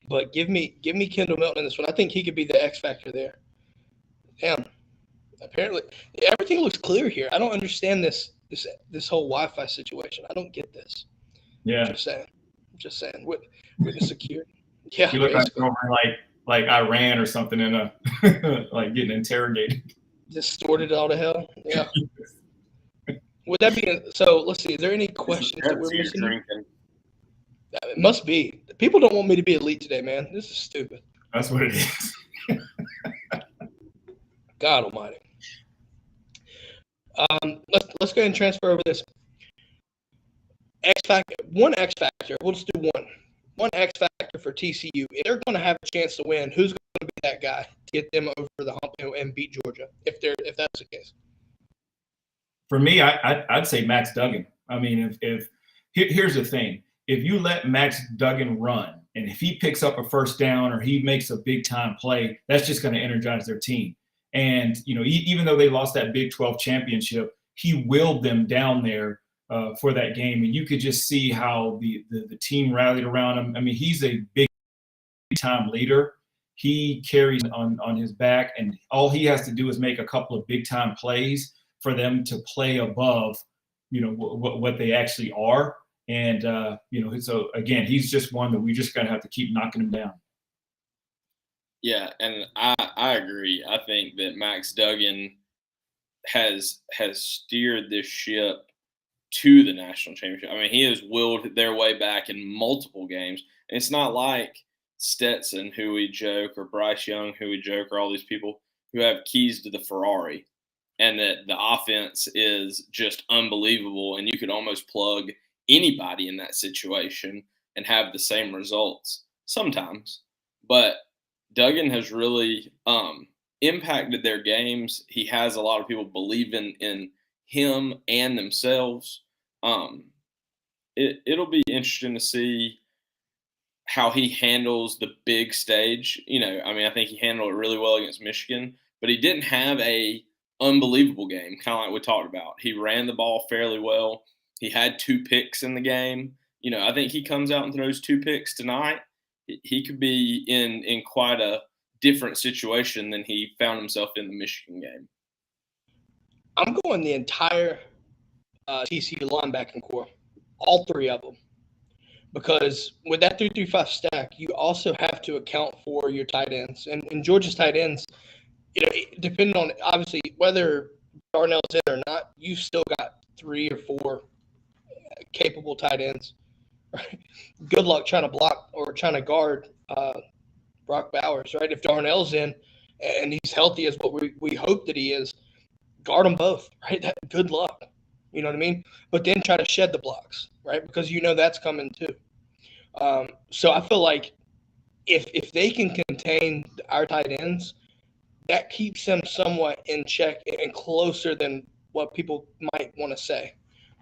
but give me Kendall Milton in this one. I think he could be the X factor there. Damn. Apparently, everything looks clear here. I don't understand this whole Wi-Fi situation. I don't get this. Yeah. Just saying. Witness security. Yeah. You look like over like Iran or something in a like getting interrogated. Distorted all to hell. Yeah. Would that be so? Let's see. Is there any questions that we're missing? Drinking. It must be. People don't want me to be elite today, man. This is stupid. That's what it is. God Almighty. Let's go ahead and transfer over this X factor. One X factor. We'll just do one. One X factor for TCU. If they're going to have a chance to win, who's going to be that guy to get them over the hump and beat Georgia? If that's the case. For me, I'd say Max Duggan. I mean, here's the thing: if you let Max Duggan run, and if he picks up a first down or he makes a big time play, that's just going to energize their team. And you know, even though they lost that Big 12 championship, he willed them down there for that game, and you could just see how the team rallied around him. I mean, he's a big time leader. He carries on his back, and all he has to do is make a couple of big time plays for them to play above, you know, what they actually are. And you know, so again, he's just one that we just gotta have to keep knocking him down. Yeah, and I agree. I think that Max Duggan has steered this ship to the national championship. I mean, he has willed their way back in multiple games. And it's not like Stetson, who we joke, or Bryce Young, who we joke, or all these people who have keys to the Ferrari, and that the offense is just unbelievable, and you could almost plug anybody in that situation and have the same results sometimes. But Duggan has really impacted their games. He has a lot of people believing in him and themselves. It'll be interesting to see how he handles the big stage. You know, I mean, I think he handled it really well against Michigan, but he didn't have a unbelievable game, kind of like we talked about. He ran the ball fairly well. He had 2 picks in the game. You know, I think he comes out and throws 2 picks tonight. He could be in quite a different situation than he found himself in the Michigan game. I'm going the entire TCU linebacking core, all 3 of them, because with that 3-3-5 stack, you also have to account for your tight ends, and Georgia's tight ends, you know, depending on obviously whether Darnell's in or not, you've still got 3 or 4 capable tight ends. Right? Good luck trying to block or trying to guard Brock Bowers, right? If Darnell's in and he's healthy as what we hope that he is, guard them both, right? Good luck. You know what I mean? But then try to shed the blocks, right? Because you know that's coming too. So I feel like if they can contain our tight ends, that keeps them somewhat in check and closer than what people might want to say.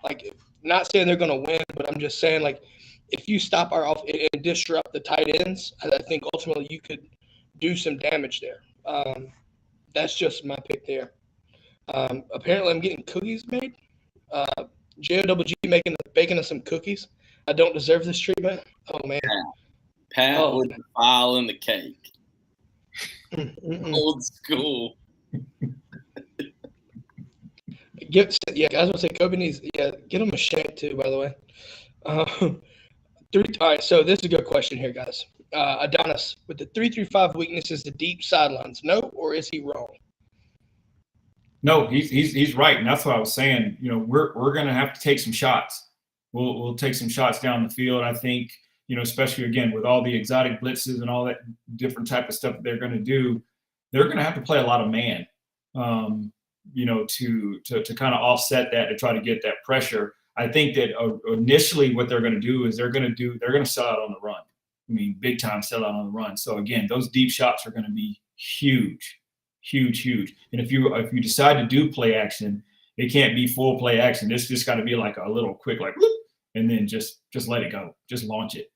Like, not saying they're going to win, but I'm just saying, like, if you stop our off and disrupt the tight ends, I think ultimately you could do some damage there. That's just my pick there. Apparently, I'm getting cookies made. JOWG baking us some cookies. I don't deserve this treatment. Oh, man. Pat with the file in the cake. Old school. I was going to say, Kobe needs, get him a shank too, by the way. All right, so this is a good question here, guys. Adonis, with the 3-3-5 weaknesses, the deep sidelines, no, or is he wrong? No, he's right, and that's what I was saying. You know, we're going to have to take some shots. We'll take some shots down the field. I think, you know, especially again with all the exotic blitzes and all that different type of stuff that they're going to do, they're going to have to play a lot of man, you know, to kind of offset that, to try to get that pressure. I think that initially what they're going to do is they're going to sell out on the run. I mean, big time sell out on the run. So again, those deep shots are going to be huge. And if you decide to do play action, it can't be full play action. It's just got to be like a little quick, like, whoop, and then just let it go. Just launch it.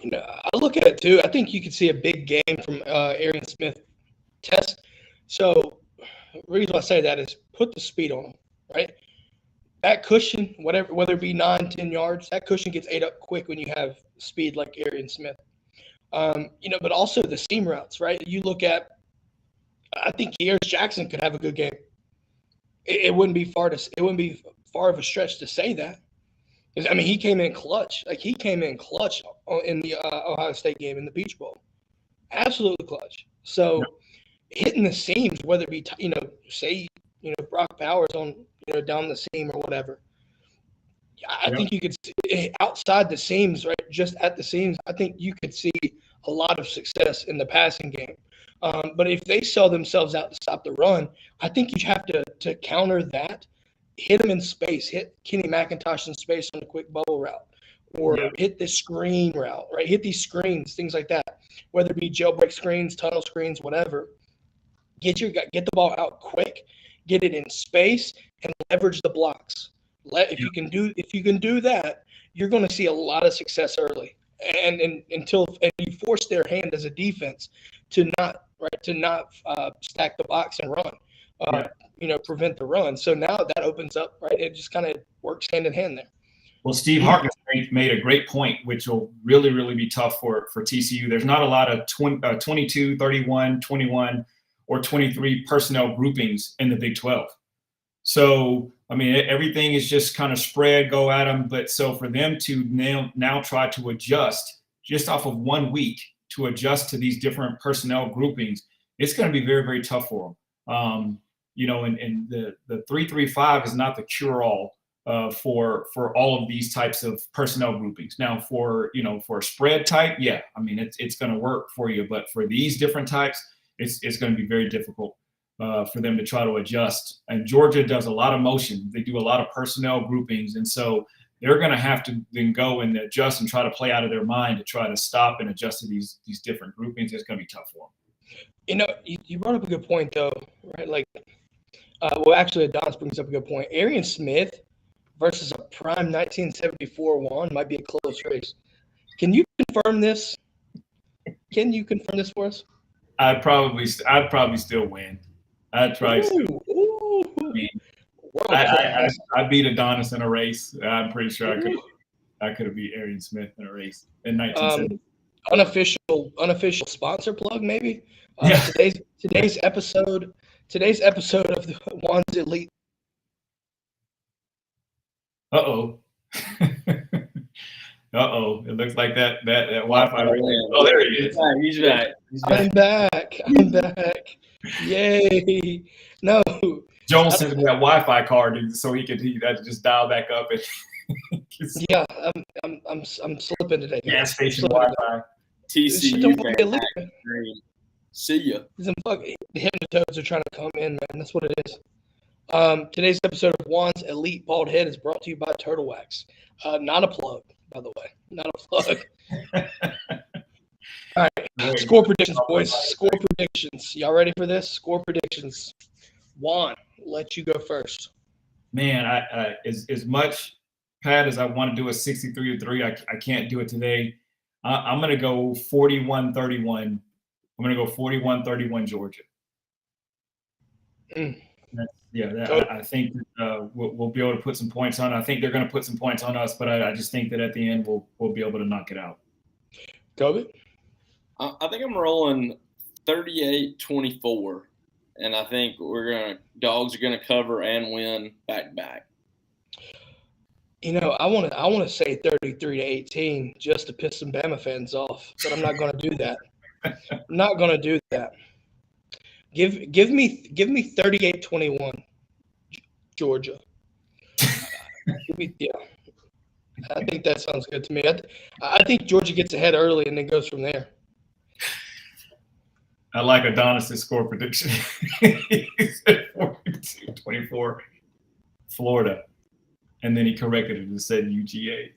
You know, I look at it too. I think you could see a big game from Arian Smith test. So the reason I say that is put the speed on him, right? That cushion, whether it be 9-10 yards, that cushion gets ate up quick when you have speed like Arian Smith. You know, but also the seam routes, right? You look at, I think Kearis Jackson could have a good game. It wouldn't be far of a stretch to say that. I mean, he came in clutch. Like, he came in clutch in the Ohio State game in the Peach Bowl. Absolutely clutch. So hitting the seams, whether it be, you know, say, you know, Brock Bowers on, you know, down the seam or whatever. I think you could see outside the seams, right? Just at the seams, I think you could see a lot of success in the passing game. But if they sell themselves out to stop the run, I think you have to counter that. Hit them in space. Hit Kenny McIntosh in space on a quick bubble route, or hit the screen route, right? Hit these screens, things like that. Whether it be jailbreak screens, tunnel screens, whatever. Get the ball out quick, get it in space, and leverage the blocks. If you can do that, you're going to see a lot of success early, and you force their hand as a defense to not stack the box and run. You know, prevent the run. So now that opens up, right? It just kind of works hand in hand there. Well, Steve Harkness made a great point, which will really, really be tough for TCU. There's not a lot of 22, 31, 21, or 23 personnel groupings in the Big 12. So, I mean, everything is just kind of spread, go at them. But so for them to now try to adjust just off of 1 week to adjust to these different personnel groupings, it's going to be very, very tough for them. You know, and the 3-3-5 is not the cure-all for all of these types of personnel groupings. Now, for a spread type, yeah, I mean, it's going to work for you. But for these different types, it's going to be very difficult for them to try to adjust. And Georgia does a lot of motion. They do a lot of personnel groupings. And so they're going to have to then go and adjust and try to play out of their mind to try to stop and adjust to these different groupings. It's going to be tough for them. You know, you brought up a good point, though, right? Like, well, actually, Adonis brings up a good point. Arian Smith versus a prime 1974 Juan might be a close race. Can you confirm this? Can you confirm this for us? I'd probably still win. I'd try. I beat Adonis in a race. I'm pretty sure I could have beat Arian Smith in a race in 1970. Unofficial sponsor plug, maybe. Yeah. Today's episode of the Juan's Elite. Uh-oh. It looks like that Wi-Fi. Oh, there he is. He's back. I'm back. I'm back. Yay. No. Jones sent me that Wi-Fi card so he could just dial back up and Yeah, I'm slipping today. gas station Wi-Fi. TCU fan. See ya. The hypnotoads are trying to come in, man. That's what it is. Today's episode of Juan's Elite Bald Head is brought to you by Turtle Wax. Not a plug, by the way. Not a plug. All right. Score predictions, boys. Score predictions. Y'all ready for this? Score predictions. Juan, let you go first. Man, I as much, Pat, as I want to do a 63-3, I can't do it today. I'm going to go 41-31. I'm going to go 41-31 Georgia. I think we'll be able to put some points on. I think they're going to put some points on us, but I just think that at the end we'll be able to knock it out. Kobe? I think I'm rolling 38-24, and I think Dogs are gonna cover and win back to back. You know, I want to say 33-18 just to piss some Bama fans off, but I'm not going to do that. I'm not going to do that. Give me 38-21, Georgia. Yeah, I think that sounds good to me. I think Georgia gets ahead early and then goes from there. I like Adonis' score prediction. He said 42-24, Florida. And then he corrected it and said UGA.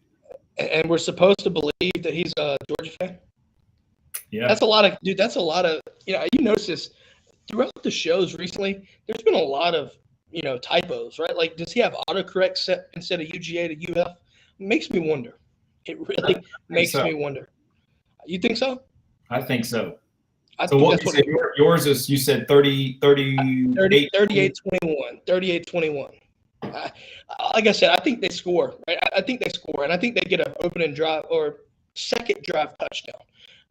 And we're supposed to believe that he's a Georgia fan? Yeah. That's a lot of you notice this throughout the shows recently, there's been a lot of, typos, right? Like, does he have autocorrect set instead of UGA to UF? It makes me wonder. It really makes me wonder. You think so? I think so. So what you said, yours is, you said 38-21. 38-21. Like I said, I think they score, right? I think they score, and I think they get an opening drive or second drive touchdown.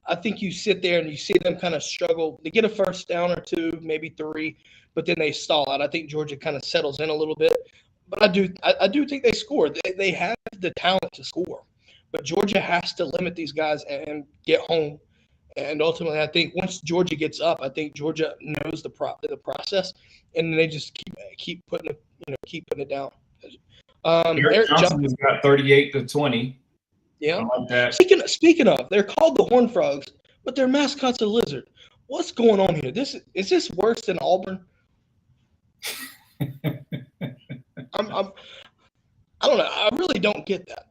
I think you sit there and you see them kind of struggle. They get a first down or two, maybe three, but then they stall out. I think Georgia kind of settles in a little bit, but I do think they score. They have the talent to score, but Georgia has to limit these guys and get home. And ultimately, I think once Georgia gets up, I think Georgia knows the process, and they just keep putting it down. Eric Johnson has got 38-20. Yeah. I like that. Speaking of, they're called the Horned Frogs, but their mascot's a lizard. What's going on here? Is this worse than Auburn? I don't know. I really don't get that.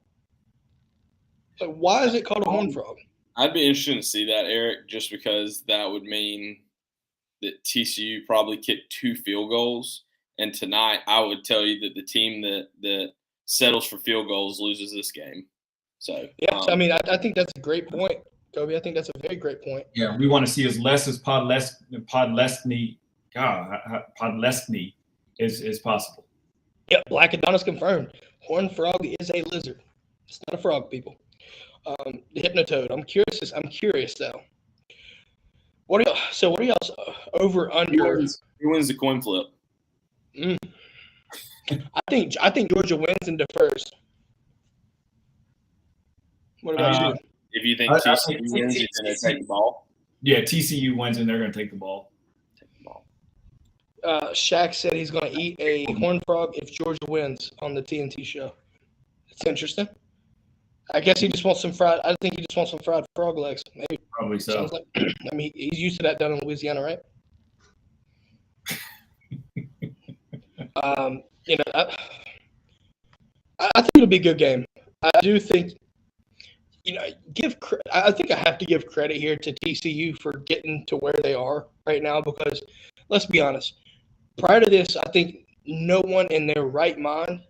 Like, why is it called a Horned Frog? I'd be interested to see that, Eric, just because that would mean that TCU probably kicked 2 field goals. And tonight, I would tell you that the team that settles for field goals loses this game. So yeah, I think that's a great point, Kobe. I think that's a very great point. Yeah, we want to see as less as Podlesny is possible. Yeah, Black Adonis confirmed. Horned frog is a lizard. It's not a frog, people. The hypnotoad. I'm curious though. What are y'all over under? Who wins the coin flip? I think Georgia wins and defers. What about you? If you think TCU wins, you're going to take the ball. Yeah, TCU wins and they're going to take the ball. Shaq said he's going to eat a horned frog if Georgia wins on the TNT show. It's interesting. I guess he just wants some fried. I think he just wants some fried frog legs. Maybe. Probably so. Sounds like, he's used to that down in Louisiana, right? I think it'll be a good game. I do think, I think I have to give credit here to TCU for getting to where they are right now because, let's be honest, prior to this, I think no one in their right mind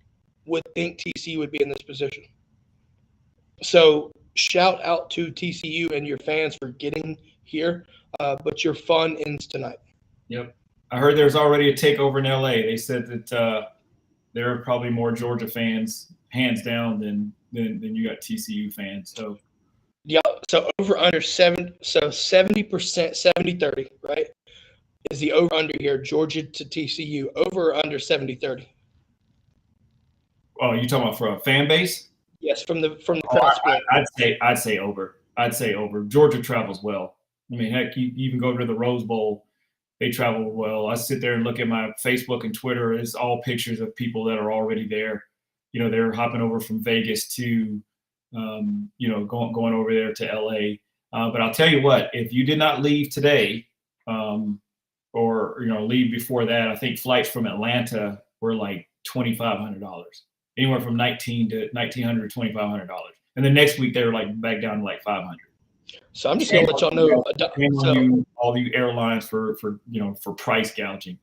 would think TCU would be in this position. So shout out to TCU and your fans for getting here, but your fun ends tonight. Yep. I heard there's already a takeover in LA. They said that there are probably more Georgia fans, hands down, than you got TCU fans. So yeah, so over under 70%, 70-30, right? Is the over under here Georgia to TCU over or under 70-30? Oh, you talking about for a fan base? Yes, from the crowd split. I'd say over. I'd say over. Georgia travels well. I mean, heck, you even go to the Rose Bowl. They travel well. I sit there and look at my Facebook and Twitter. It's all pictures of people that are already there. You know, they're hopping over from Vegas to, going over there to LA. But I'll tell you what, if you did not leave today, or leave before that, I think flights from Atlanta were like $2,500, anywhere from $1,900 to $2,500. And the next week they were like back down to like $500. So I'm just gonna let y'all know. All the airlines for price gouging.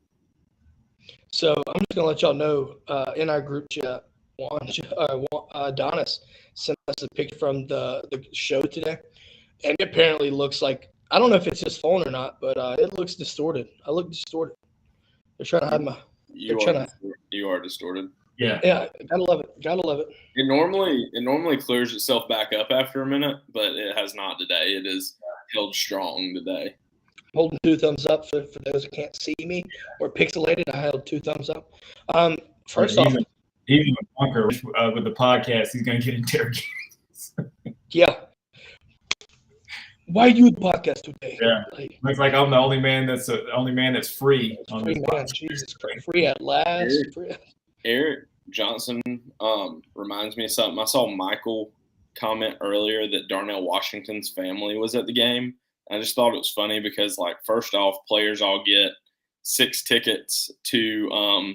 So I'm just gonna let y'all know in our group chat, Adonis sent us a picture from the show today, and it apparently looks like, I don't know if it's his phone or not, but it looks distorted. I look distorted. They're trying to hide my. You are distorted. Yeah. Yeah, gotta love it. Gotta love it. It normally clears itself back up after a minute, but it has not today. It is held strong today. Holding 2 thumbs up for those who can't see me or pixelated. I held 2 thumbs up. First off, even with Bunker with the podcast, he's gonna get interrogated. Yeah. Why are you the podcast today? Yeah. Looks like I'm the only man that's free. Free man, Jesus Christ. Free at last. Eric Johnson reminds me of something. I saw Michael comment earlier that Darnell Washington's family was at the game. I just thought it was funny because, like, first off, players all get 6 tickets to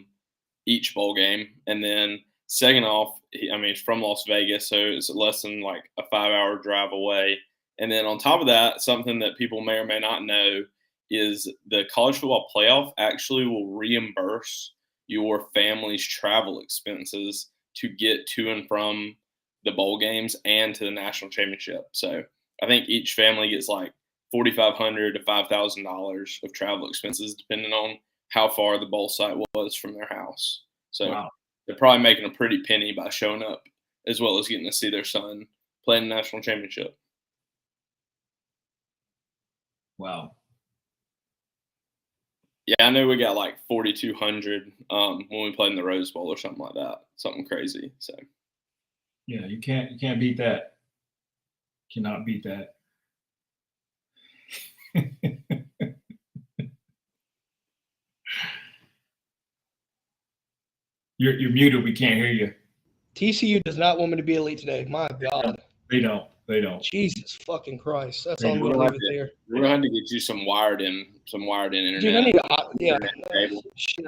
each bowl game. And then second off, he's from Las Vegas, so it's less than like a 5-hour drive away. And then on top of that, something that people may or may not know is the college football playoff actually will reimburse your family's travel expenses to get to and from the bowl games and to the national championship. So I think each family gets like $4,500 to $5,000 of travel expenses, depending on how far the bowl site was from their house. So wow. They're probably making a pretty penny by showing up, as well as getting to see their son play in the national championship. Wow. Yeah, I know we got like 4,200 when we played in the Rose Bowl or something like that. Something crazy. So yeah, you can't beat that. Cannot beat that. You're muted. We can't hear you. TCU does not want me to be elite today. My God. They don't. Jesus fucking Christ. That's all I'm going to leave it there. We're going to have to get you some wired in internet. Dude, I need shit.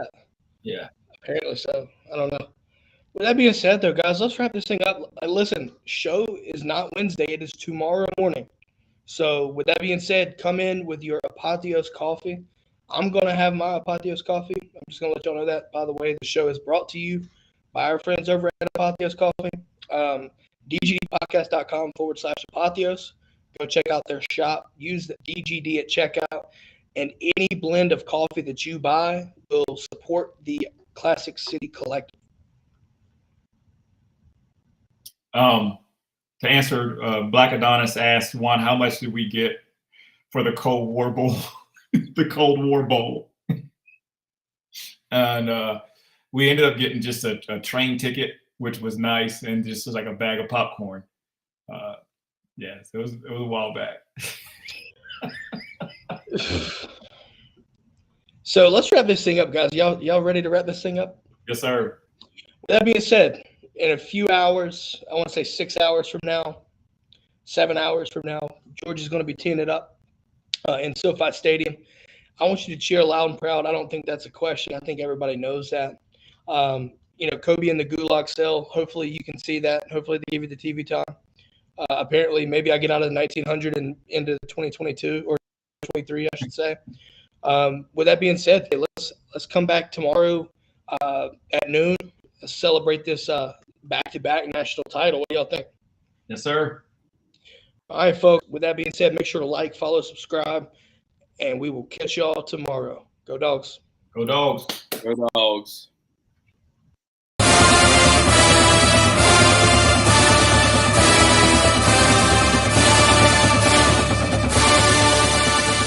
Yeah. Apparently so. I don't know. With that being said, though, guys, let's wrap this thing up. Listen, show is not Wednesday. It is tomorrow morning. So with that being said, come in with your Apotheos coffee. I'm going to have my Apotheos coffee. I'm just going to let y'all know that. By the way, the show is brought to you by our friends over at Apotheos Coffee. DGDpodcast.com/Apotheos. Go check out their shop. Use the DGD at checkout. And any blend of coffee that you buy will support the Classic City Collective. To answer, Black Adonis asked, Juan, how much did we get for the Cold War Bowl? The Cold War Bowl. And we ended up getting just a train ticket, which was nice, and just like a bag of popcorn. Yeah, so it was a while back. So let's wrap this thing up, guys. Y'all ready to wrap this thing up? Yes, sir. With that being said, in a few hours, I want to say 6 hours from now, 7 hours from now, Georgia's going to be teeing it up in SoFi Stadium. I want you to cheer loud and proud. I don't think that's a question. I think everybody knows that. Kobe in the gulag cell. Hopefully you can see that. Hopefully they give you the TV time. Apparently, maybe I get out of the 1900 and into 2022 or 23, I should say. With that being said, let's come back tomorrow at noon. Let's celebrate this back-to-back national title. What do y'all think? Yes, sir. All right, folks. With that being said, make sure to like, follow, subscribe, and we will catch y'all tomorrow. Go Dogs. Go Dogs. Go Dogs.